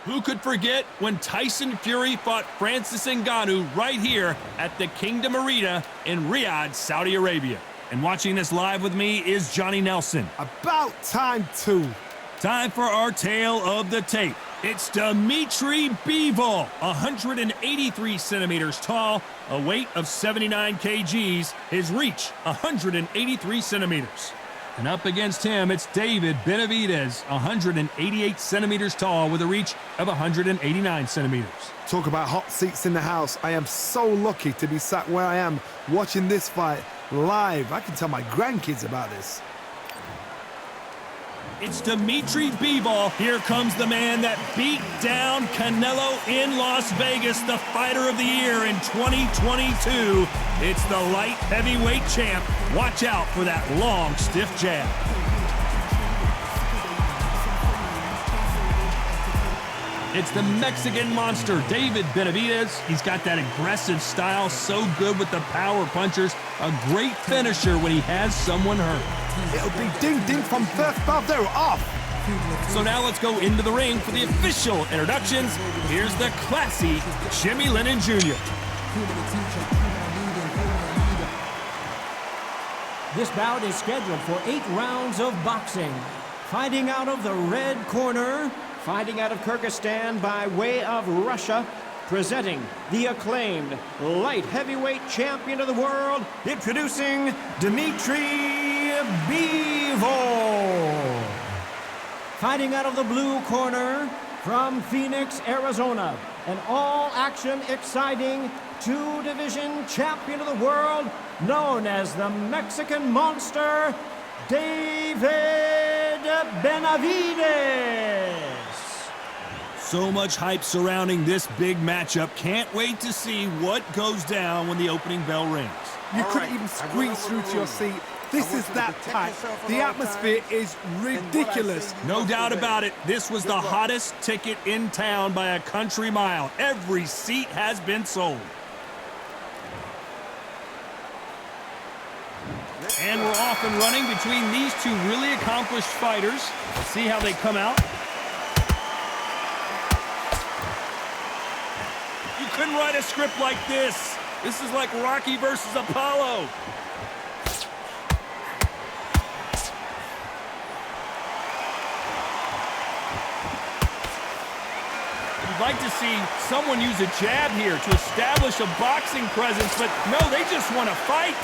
Who could forget when Tyson Fury fought Francis Ngannou right here at the Kingdom Arena in Riyadh, Saudi Arabia? And watching this live with me is Johnny Nelson. About time, too. Time for our tale of the tape. It's Dmitry Bivol, 183 centimeters tall, a weight of 79 kgs, his reach 183 centimeters. And up against him, it's Benavidez, 188 centimeters tall with a reach of 189 centimeters. Talk about hot seats in the house. I am so lucky to be sat where I am watching this fight live. I can tell my grandkids about this. It's Dmitry Bivol. Here comes the man that beat down Canelo in Las Vegas, the fighter of the year in 2022. It's the light heavyweight champ. Watch out for that long, stiff jab. It's the Mexican monster, Benavidez. He's got that aggressive style, so good with the power punchers. A great finisher when he has someone hurt. It'll be ding-ding from first bell. They're off. So now let's go into the ring for the official introductions. Here's the classy Jimmy Lennon Jr. This bout is scheduled for 8 rounds of boxing. Fighting out of the red corner, fighting out of Kyrgyzstan by way of Russia, presenting the acclaimed light heavyweight champion of the world, introducing Dmitry Bivol. Fighting out of the blue corner from Phoenix, Arizona, an all-action, exciting 2-division champion of the world, known as the Mexican Monster, Benavidez. So much hype surrounding this big matchup. Can't wait to see what goes down when the opening bell rings. You couldn't even squeeze through to your seat. This is that tight. The atmosphere is ridiculous. No doubt about it. This was the hottest ticket in town by a country mile. Every seat has been sold. And we're off and running between these two really accomplished fighters. Let's see how they come out. You couldn't write a script like this. This is like Rocky versus Apollo. You'd like to see someone use a jab here to establish a boxing presence, but no, they just want to fight.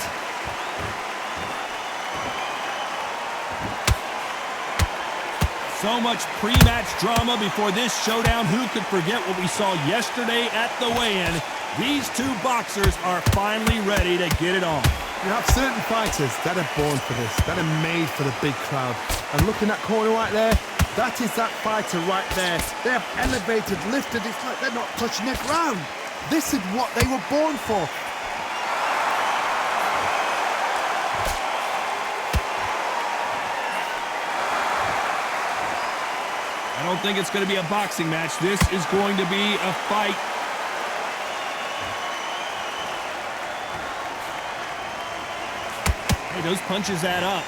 So much pre-match drama before this showdown. Who could forget what we saw yesterday at the weigh-in? These two boxers are finally ready to get it on. You have certain fighters that are born for this, that are made for the big crowd. And look in that corner right there, that is that fighter right there. They have elevated, lifted, it's like they're not touching the ground. This is what they were born for. I don't think it's going to be a boxing match. This is going to be a fight. Hey, those punches add up.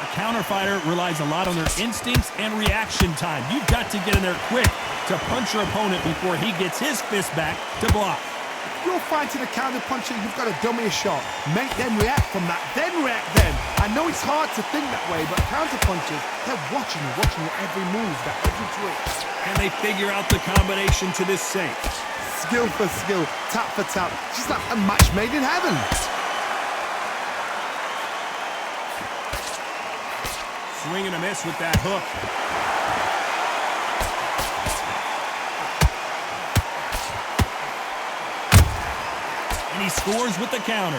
A counter fighter relies a lot on their instincts and reaction time. You've got to get in there quick to punch your opponent before he gets his fist back to block. If you're fighting a counter puncher, you've got to dummy a shot. Make them react from that, then react then. I know it's hard to think that way, but counter punchers, they're watching your every move, that every twitch. And they figure out the combination to this safe. Skill for skill, tap for tap. Just like a match made in heaven. Swing and a miss with that hook. And he scores with the counter.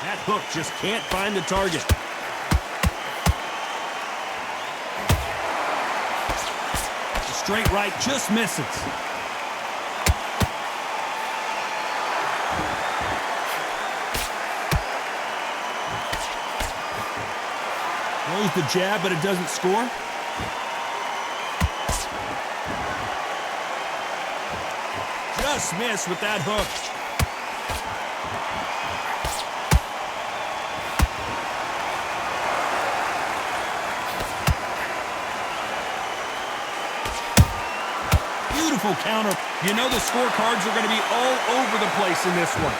That hook just can't find the target. The straight right just misses. Throws the jab, but it doesn't score. Just missed with that hook. Beautiful counter. You know the scorecards are going to be all over the place in this one.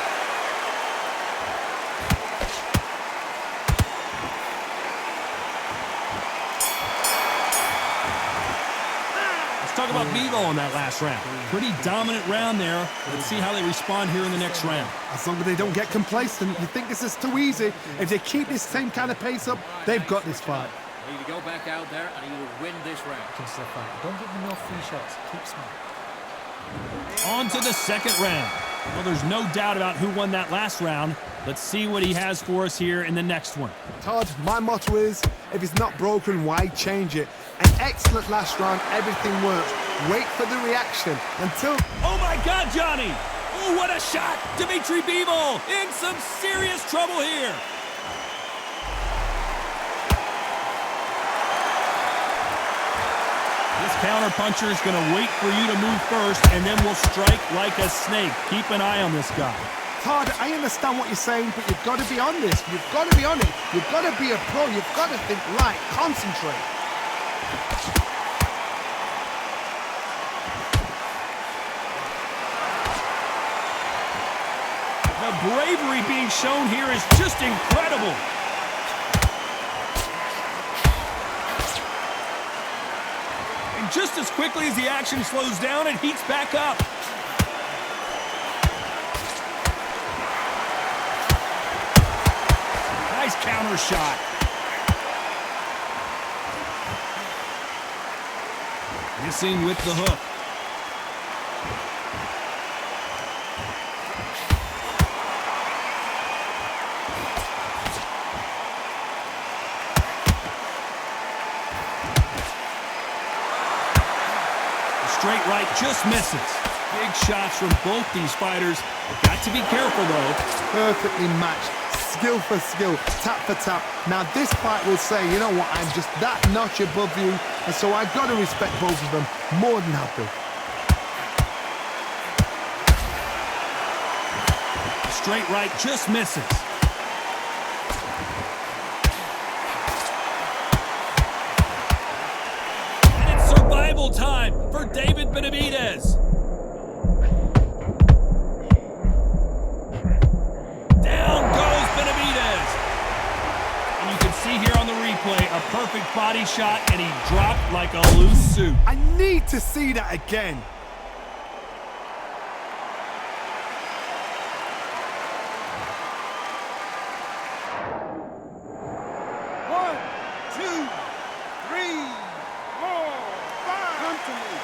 Talk about Bivol in that last round. Pretty dominant round there. Let's see how they respond here in the next round. As long as they don't get complacent, you think this is too easy. If they keep this same kind of pace up, they've got this fight. You need to go back out there and you will win this round. Don't give them no free shots. Keep smart. On to the second round. Well, there's no doubt about who won that last round. Let's see what he has for us here in the next one. Todd, my motto is, if it's not broken, why change it? An excellent last round, everything works. Wait for the reaction until... Oh my God, Johnny! Oh, what a shot! Dmitry Bivol in some serious trouble here. This counter-puncher is going to wait for you to move first, and then will strike like a snake. Keep an eye on this guy. Todd, I understand what you're saying, but you've got to be on this. You've got to be on it. You've got to be a pro. You've got to think right. Concentrate. The bravery being shown here is just incredible. And just as quickly as the action slows down, it heats back up. Nice counter shot. Missing with the hook. The straight right just misses. Big shots from both these fighters. Got to be careful, though. Perfectly matched. Skill for skill, tap for tap. Now this fight will say, you know what, I'm just that notch above you, and so I've got to respect both of them more than happy. Straight right just misses. And it's survival time for Benavidez. See here on the replay, a perfect body shot, and he dropped like a loose suit. I need to see that again. One, two, three, four, five. Come to me.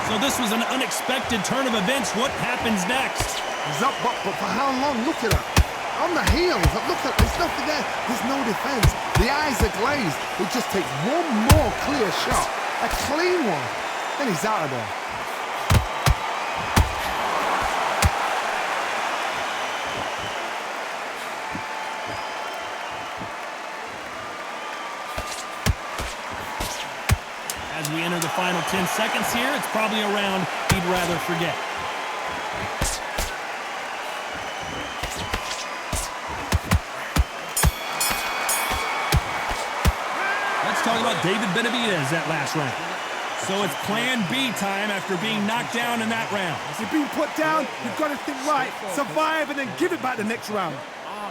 So this was an unexpected turn of events. What happens next? He's up, but for how long? Look at that. On the heels. Look at, there's nothing there. There's no defense. The eyes are glazed. It just takes one more clear shot. A clean one. Then he's out of there. As we enter the final 10 seconds here, it's probably a round he'd rather forget. Let's talk about Benavidez that last round. So it's plan B time after being knocked down in that round. You've been put down, you've got to think right, survive, and then give it back the next round.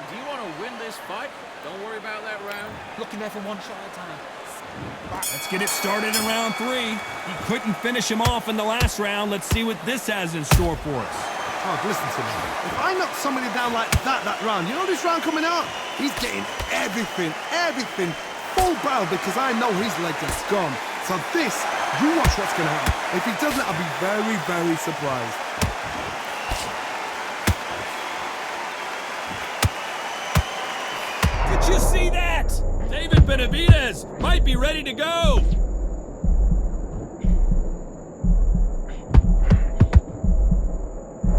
Do you want to win this fight? Don't worry about that round. Looking there for one shot at a time. Let's get it started in round 3. He couldn't finish him off in the last round. Let's see what this has in store for us. Oh, listen to me. If I knock somebody down like that round, you know this round coming out? He's getting everything, full barrel, because I know his leg is gone. So this, you watch what's going to happen. If he doesn't, I'll be very, very surprised. Did you see that? Benavidez might be ready to go.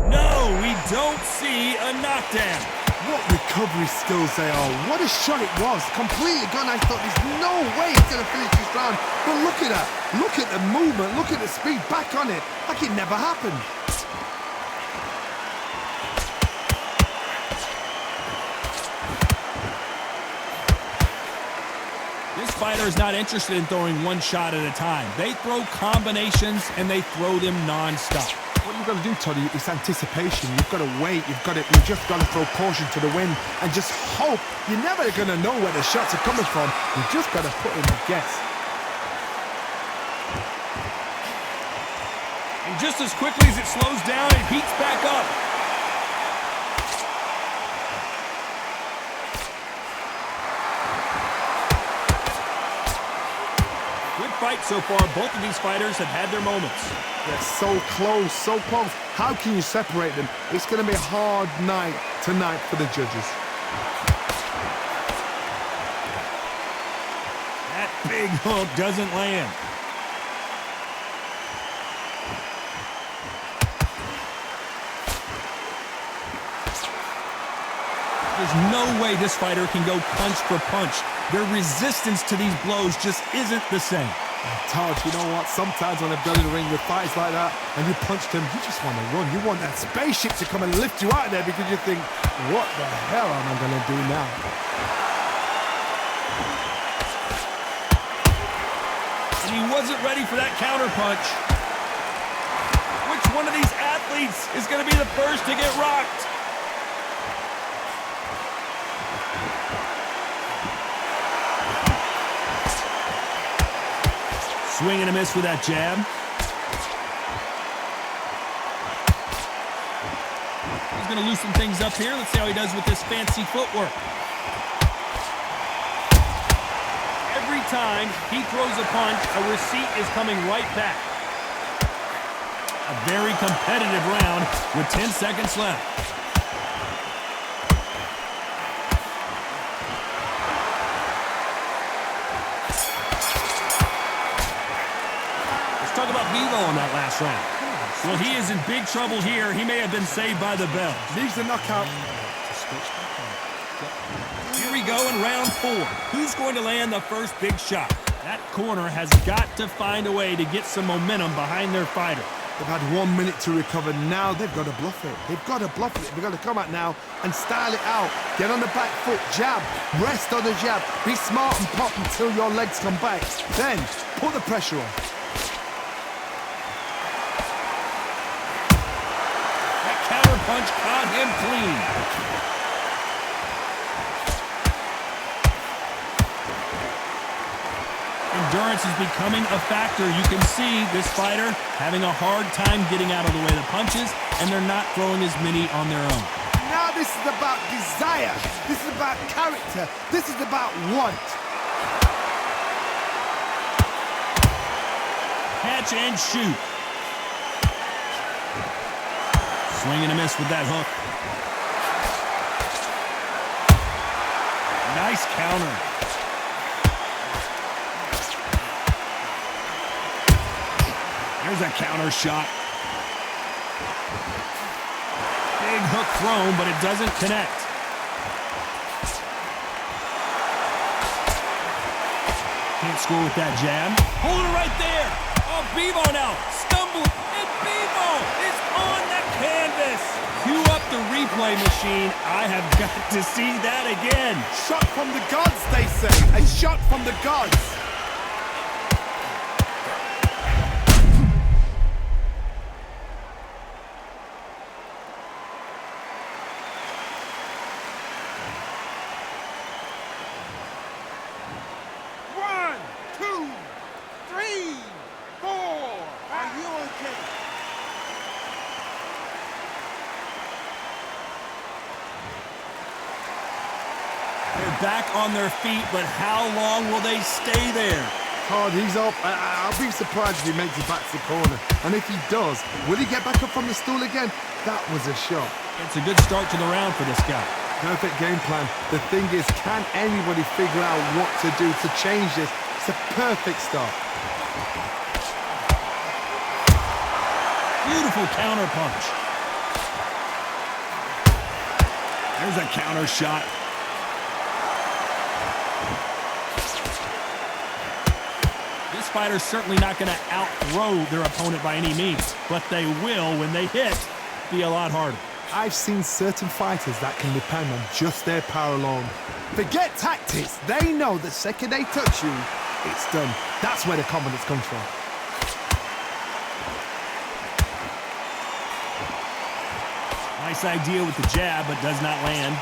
No, we don't see a knockdown. What recovery skills they are. What a shot it was. Completely gone. I thought there's no way he's going to finish this round. But look at that. Look at the movement. Look at the speed. Back on it. Like it never happened. This fighter is not interested in throwing one shot at a time. They throw combinations, and they throw them non-stop. What you've got to do, Toddy, is anticipation. You've got to wait. You just got to throw caution to the wind and just hope. You're never going to know where the shots are coming from. You just got to put in a guess. And just as quickly as it slows down, it heats back up. Good fight so far. Both of these fighters have had their moments. They're so close, so close. How can you separate them? It's going to be a hard night tonight for the judges. That big hook doesn't land. There's no way this fighter can go punch for punch. Their resistance to these blows just isn't the same. Todd, you know what? Sometimes when I've done in the ring with fights like that and you punch them, you just want to run. You want that spaceship to come and lift you out of there because you think, what the hell am I going to do now? And he wasn't ready for that counter punch. Which one of these athletes is going to be the first to get rocked? Swing and a miss with that jab. He's going to loosen things up here. Let's see how he does with this fancy footwork. Every time he throws a punch, a receipt is coming right back. A very competitive round with 10 seconds left. Talk about Bivol on that last round. Well, he is in big trouble here. He may have been saved by the bell. Needs a knockout. Here we go in round 4. Who's going to land the first big shot? That corner has got to find a way to get some momentum behind their fighter. They've had 1 minute to recover. Now they've got to bluff it. They've got to bluff it. They've got to come out now and style it out. Get on the back foot, jab, rest on the jab. Be smart and pop until your legs come back. Then put the pressure on. Punch caught him clean. Endurance is becoming a factor. You can see this fighter having a hard time getting out of the way of the punches, and they're not throwing as many on their own. Now this is about desire. This is about character. This is about want. Catch and shoot. Swing and a miss with that hook. Nice counter. There's a counter shot. Big hook thrown, but it doesn't connect. Can't score with that jab. Hold it right there. Oh, Bivol now. Stumble. And Bivol is on the canvas. Cue up the replay machine. I have got to see that again. Shot from the gods, they say. A shot from the gods. Back on their feet, but how long will they stay there? Todd, he's up. I'll be surprised if he makes it back to the corner. And if he does, will he get back up from the stool again? That was a shot. It's a good start to the round for this guy. Perfect game plan. The thing is, can anybody figure out what to do to change this? It's a perfect start. Beautiful counter punch. There's a counter shot. This fighter's certainly not going to out-throw their opponent by any means, but they will, when they hit, be a lot harder. I've seen certain fighters that can depend on just their power alone. Forget tactics. They know the second they touch you, it's done. That's where the confidence comes from. Nice idea with the jab, but does not land.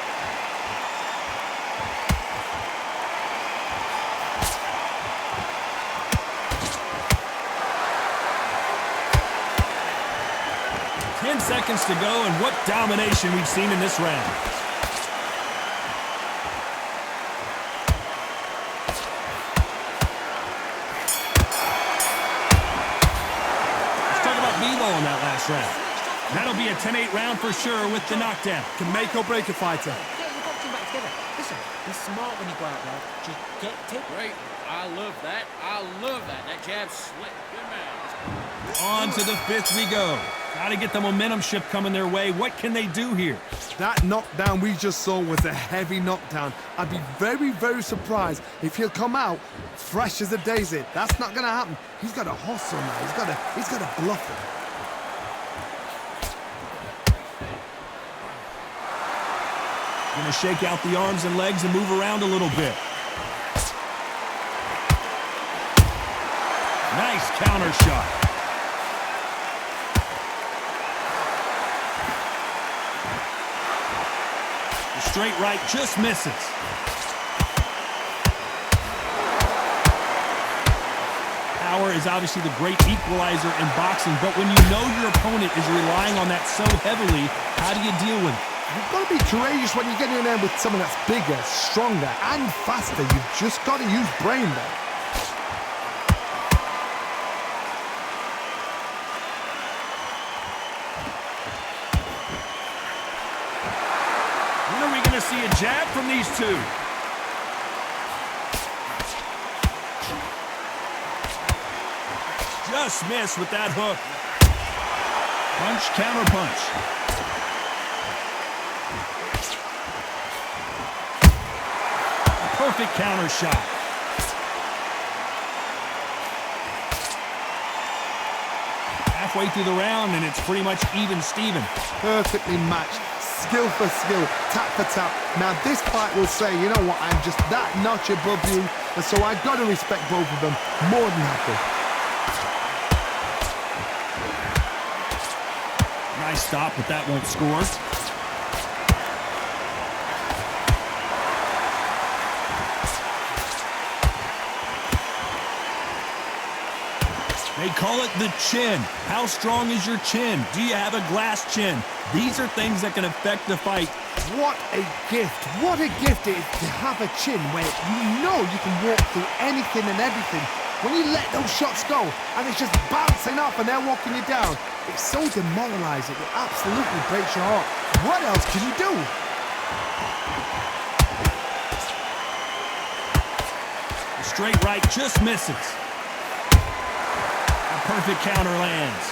Seconds to go, and what domination we've seen in this round. Let's talk about Bivol in that last round. That'll be a 10-8 round for sure with the knockdown. Can make or break a fighter. Get your boxing back together. Listen, be smart when you go out there. Just get tipped. Great. I love that. I love that. That jab's slick. Good man. On to the fifth we go. Got to get the momentum shift coming their way. What can they do here? That knockdown we just saw was a heavy knockdown. I'd be very, very surprised if he'll come out fresh as a daisy. That's not going to happen. He's got to hustle now. He's got to bluff it. Going to shake out the arms and legs and move around a little bit. Nice counter shot. The straight right just misses. Power is obviously the great equalizer in boxing, but when you know your opponent is relying on that so heavily, how do you deal with it? You've got to be courageous when you get in there with someone that's bigger, stronger, and faster. You've just got to use brain there. When are we going to see a jab from these two? Just missed with that hook. Punch, counter punch. Perfect counter shot. Halfway through the round, and it's pretty much even Steven. Perfectly matched. Skill for skill, tap for tap. Now this fight will say, you know what, I'm just that notch above you, and so I've got to respect both of them. More than happy. Nice stop, but that won't score. They call it the chin. How strong is your chin? Do you have a glass chin? These are things that can affect the fight. What a gift. What a gift it is to have a chin where you know you can walk through anything and everything. When you let those shots go and it's just bouncing off and they're walking you down, it's so demoralizing. It absolutely breaks your heart. What else can you do? The straight right just misses. Perfect counter lands.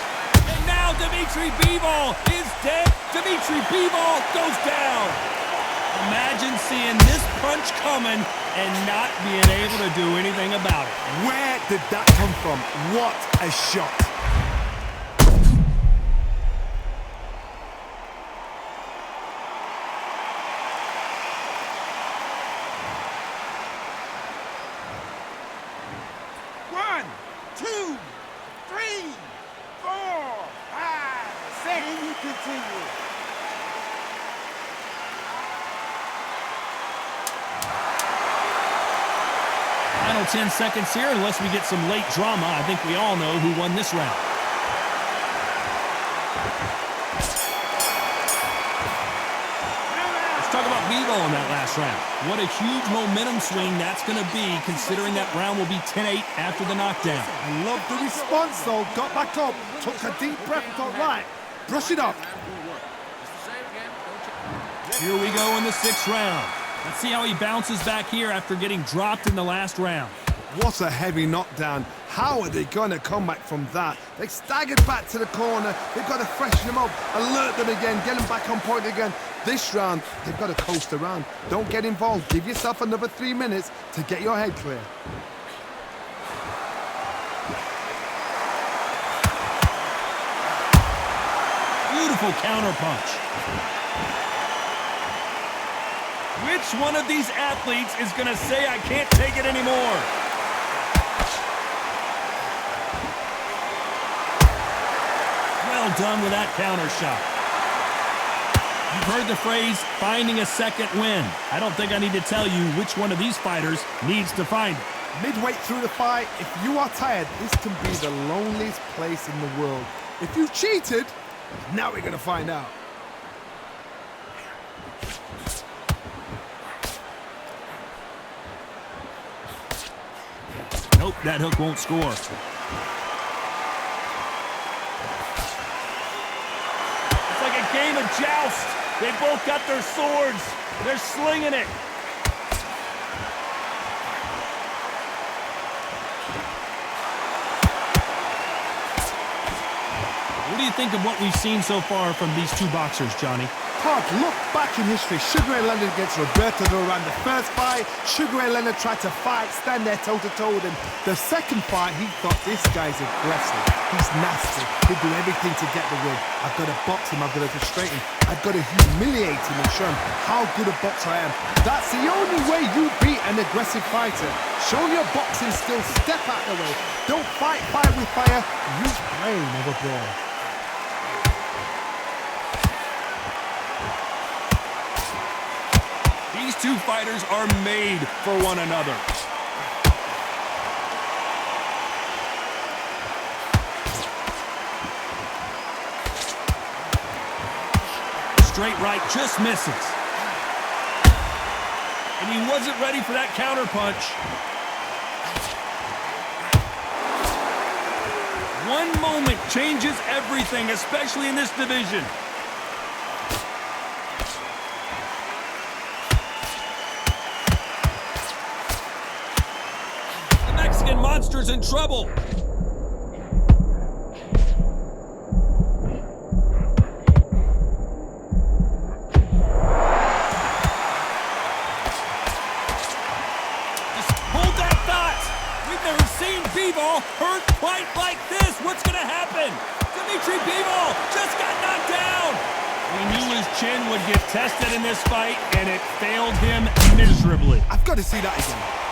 And now Dmitry Bivol is dead. Dmitry Bivol goes down. Imagine seeing this punch coming and not being able to do anything about it. Where did that come from? What a shot. One, two, 3, 4, 5, 6. And you continue. Final 10 seconds here, unless we get some late drama. I think we all know who won this round. Let's talk about Bivol in that last round. What a huge momentum swing that's going to be, considering that round will be 10-8 after the knockdown. I love the response, though. Got back up, took a deep breath and thought, right, brush it off. Here we go in the 6th round. Let's see how he bounces back here after getting dropped in the last round. What a heavy knockdown. How are they going to come back from that? They staggered back to the corner. They've got to freshen them up, alert them again, get them back on point again. This round, they've got to coast around. Don't get involved. Give yourself another 3 minutes to get your head clear. Beautiful counter punch. Which one of these athletes is going to say, I can't take it anymore? Well done with that counter shot. You've heard the phrase, finding a second win. I don't think I need to tell you which one of these fighters needs to find it. Midway through the fight, if you are tired, this can be the loneliest place in the world. If you cheated, now we're going to find out. Nope, that hook won't score. It's like a game of joust. They both got their swords. They're slinging it. What do you think of what we've seen so far from these two boxers, Johnny? Todd, look back in history. Sugar Ray Leonard against Roberto Duran. The first fight, Sugar Ray Leonard tried to fight, stand there toe-to-toe with him. The second fight, he thought, this guy's aggressive. He's nasty. He'll do everything to get the win. I've got to box him. I've got to frustrate him. I've got to humiliate him and show him how good a boxer I am. That's the only way you beat an aggressive fighter. Show your boxing skills. Step out of the way. Don't fight fire with fire. Use brain over brawn. These two fighters are made for one another. Straight right just misses. And he wasn't ready for that counter punch. One moment changes everything, especially in this division. Monster's in trouble. Just hold that thought. We've never seen Bivol hurt quite like this. What's going to happen? Dmitry Bivol just got knocked down. We knew his chin would get tested in this fight, and it failed him miserably. I've got to see that again.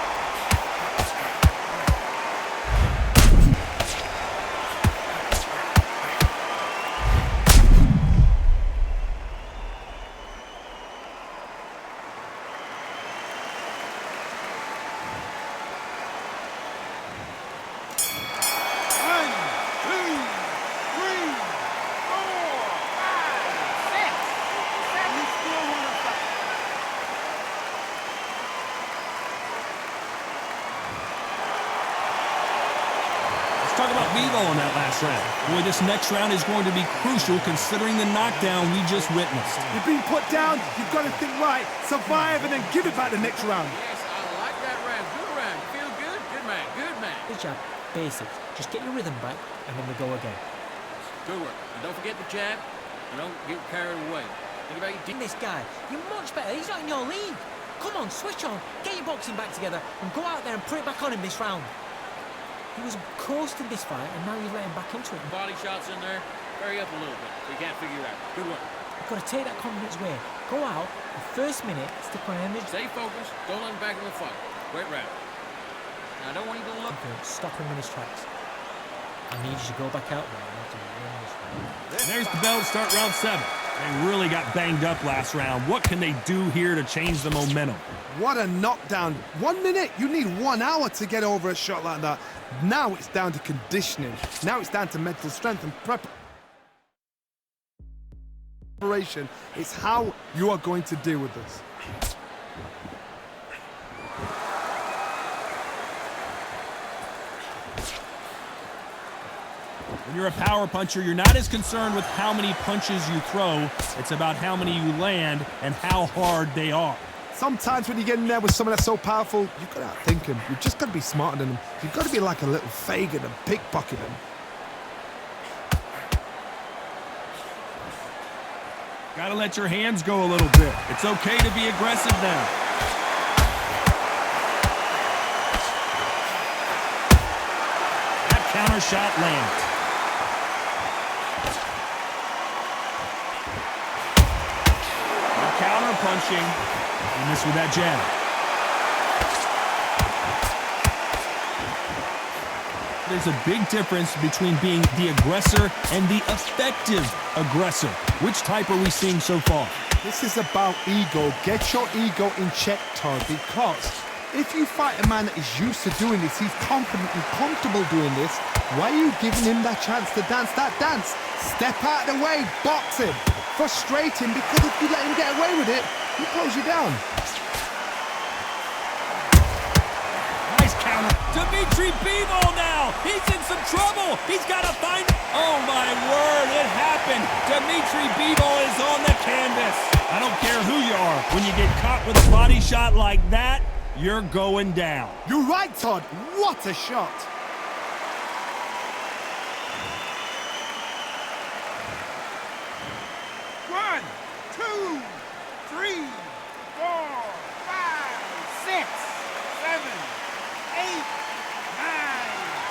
Talk about Bivol in that last round. Boy, this next round is going to be crucial considering the knockdown we just witnessed. You're being put down, you've got to think right, survive, and then give it back the next round. Yes, I like that round. Good round. Feel good? Good man. Good man. Good job. Basics. Just get your rhythm back, and then we go again. Good work. And don't forget the jab. And don't get carried away. Think about your deep. This guy, you're much better. He's not in your league. Come on, switch on. Get your boxing back together, and go out there and put it back on him this round. He was coasting this fight, and now you're letting back into it. Body shots in there. Hurry up a little bit. We can't figure it out. Good work. You've got to take that confidence away. Go out, the first minute, stick on energy. Stay focused. Don't let him back in the fight. Great round. Now, I don't want you to look. Okay, stop him in his tracks. I need you to go back out there after you win this round. There's the bell to start round 7. They really got banged up last round. What can they do here to change the momentum? What a knockdown. 1 minute, you need 1 hour to get over a shot like that. Now it's down to conditioning. Now it's down to mental strength and preparation. It's how you are going to deal with this. When you're a power puncher, you're not as concerned with how many punches you throw. It's about how many you land and how hard they are. Sometimes when you get in there with someone that's so powerful, you've got to outthink him. You've just got to be smarter than him. You've got to be like a little Fagin and pickpocket him. Got to let your hands go a little bit. It's okay to be aggressive now. That counter shot lands. punching. He missed with that jab. There's a big difference between being the aggressor and the effective aggressor. Which type are we seeing so far? This is about ego. Get your ego in check, Todd, because if you fight a man that is used to doing this, he's confident and comfortable doing this, why are you giving him that chance to dance that dance? Step out of the way, box him, frustrate him, because if you let him get away with it, he close you down. Nice counter. Dmitry Bivol now. He's in some trouble. He's got to find... Oh, my word. It happened. Dmitry Bivol is on the canvas. I don't care who you are. When you get caught with a body shot like that, you're going down. You're right, Todd. What a shot. One, two, three, 4, 5, 6, 7, 8, 9,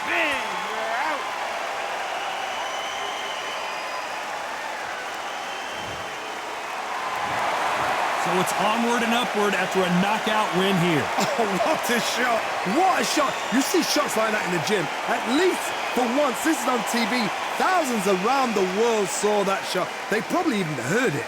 10. You're out. So it's onward and upward after a knockout win here. Oh, what a shot. What a shot. You see shots like that in the gym. At least for once, this is on TV. Thousands around the world saw that shot. They probably even heard it.